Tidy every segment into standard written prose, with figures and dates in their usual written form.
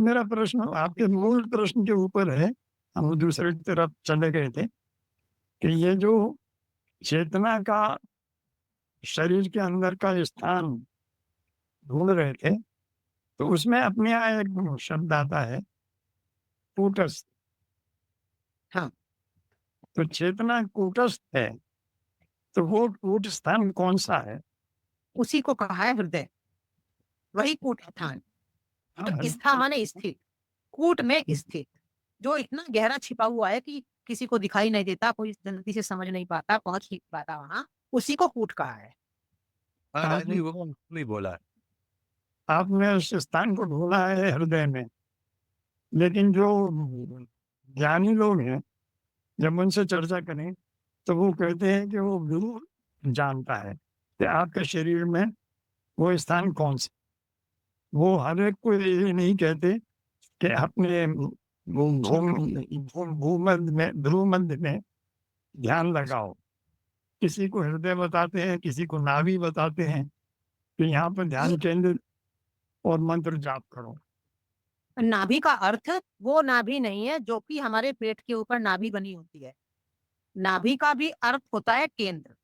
मेरा प्रश्न आपके मूल प्रश्न के ऊपर है, हम दूसरी तरफ चले गए थे कि ये जो चेतना का शरीर के अंदर का स्थान ढूँढ रहे थे, तो उसमें अपने यहाँ एक शब्द आता है कूटस्थ। हाँ, तो चेतना कूटस्थ है, तो वो कूट स्थान कौन-सा है? उसी को कहा है हृदय, वही कूट स्थान। हाँ, स्था माने स्थित, कूट में स्थित, जो इतना गहरा छिपा हुआ है कि किसी को दिखाई नहीं देता, कोई जल्दी से समझ नहीं पाता, पहुँच नहीं पाता वहाँ, उसी को कूट कहा है। आपने नहीं वो नहीं बोला। आपने उस स्थान को ढूँढा है हृदय में, लेकिन जो ज्ञानी लोग हैं, जब उनसे चर्चा करें, तो वो कहते हैं कि वो गुरु जानता है कि आपके शरीर में वो स्थान कौन-सा। वो हर एक को ये नहीं कहते कि अपने वो भूमध्य में भ्रूमध्य में ध्यान लगाओ। किसी को हृदय बताते हैं, किसी को नाभि बताते हैं, कि यहाँ पर ध्यान केंद्रित और मंत्र जाप करो। नाभि का अर्थ वो नाभि नहीं है जो कि हमारे पेट के ऊपर नाभि बनी होती है। नाभि का भी अर्थ होता है केंद्र।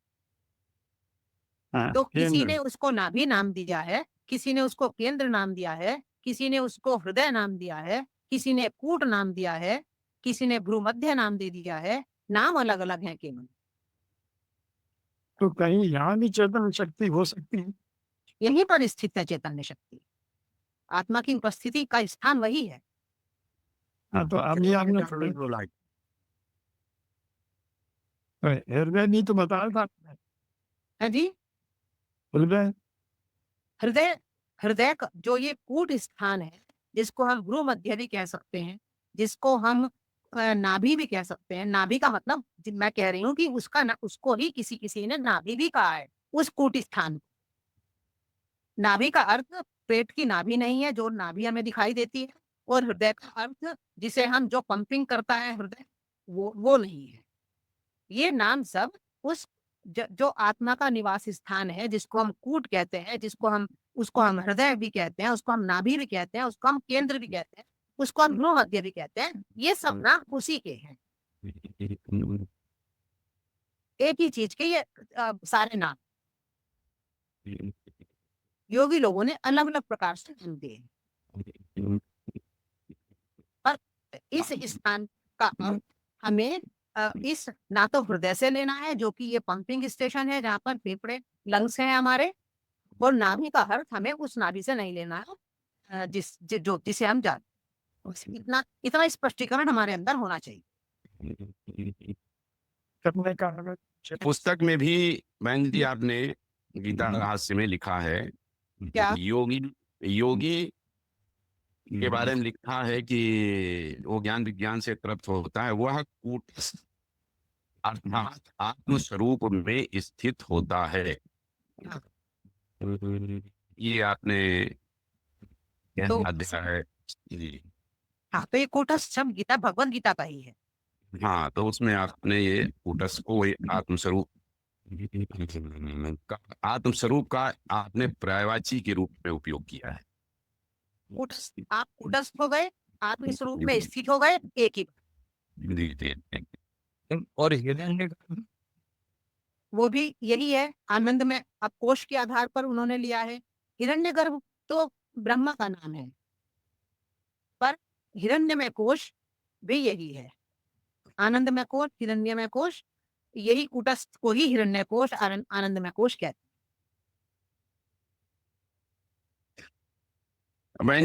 हाँ, तो किसी केंद्र। ने उसको नाभि नाम दिया है, किसी ने उसको केंद्र नाम दिया है, किसी ने उसको हृदय नाम दिया है, किसी ने कूट नाम दिया है, किसी ने भ्रूमध्य नाम दे दिया है। नाम अलग-अलग हैं केवल। तो कहीं यहाँ भी चेतन शक्ति हो सकती है? यहीं पर स्थित है चैतन्य शक्ति। आत्मा की उपस्थिति का स्थान वही है। हाँ, तो अभी आपने बोला। हृदय भी तो बताया था आपने, है जी? हृदय। हृदय हृदय का जो ये कूट स्थान है, जिसको हम भ्रूमध्य भी कह सकते हैं, जिसको हम नाभि भी कह सकते हैं। नाभि का मतलब मैं कह रही हूँ कि उसका उसको ही किसी-किसी ने नाभि भी कहा है, उस कूट स्थान को। नाभि का अर्थ पेट की नाभि नहीं है, जो नाभि हमें दिखाई देती है, और हृदय का अर्थ जिसे हम जो पंपिंग करता है हृदय, वो नहीं है। ये नाम सब उस जो आत्मा का निवास स्थान है, जिसको हम कूट कहते हैं, जिसको हम उसको हम हृदय भी कहते हैं, उसको हम नाभि भी कहते हैं, उसको हम केंद्र भी कहते हैं, उसको हम भ्रूमध्य भी कहते हैं। ये सब नाम उसी के हैं। एक ही चीज के ये सारे नाम योगी लोगों ने अलग-अलग प्रकार से नाम दिए हैं। पर इस स्थान का अर्थ हमें इस ना तो हृदय से लेना है, जो कि ये पंपिंग स्टेशन है जहाँ पर फेफड़े लंग्स हैं हमारे, और नाभि का अर्थ हमें उस नाभि से नहीं लेना है, जो जिसे हम जानते हैं। बस इतना इतना स्पष्टीकरण हमारे अंदर होना चाहिए। करने का अगर पुस्तक में भी बहन जी आपने गीता रहस्य में लिखा है, क्या? योगी योगी के बारे में लिखा है कि वो ज्ञान विज्ञान से तृप्त होता है, वह कूटस्थ अर्थात आत्म स्वरूप में स्थित होता है। ये आपने तो अध्याय है जी। हाँ, तो ये कूटस्थ शब्द गीता भगवत गीता का ही है। हाँ, तो उसमें आपने ये कूटस्थ को ये आत्मस्वरूप आत्मस्वरूप का आपने पर्यायवाची के रूप में उपयोग किया है। कूटस्थ, आप कूटस्थ हो गए, आत्म स्वरूप में स्थित हो गए, एक ही। जी, जी, जी। और हिरण्य वो भी यही है। आनंद में अब कोश के आधार पर उन्होंने लिया है। हिरण्यगर्भ तो ब्रह्मा का नाम है, पर हिरण्यमय कोश भी यही है। आनंदमय कोश, हिरण्यमय कोश, यही कूटस्थ को ही हिरण्य कोश, आनंदमय कोश कहते हैं। बहन जी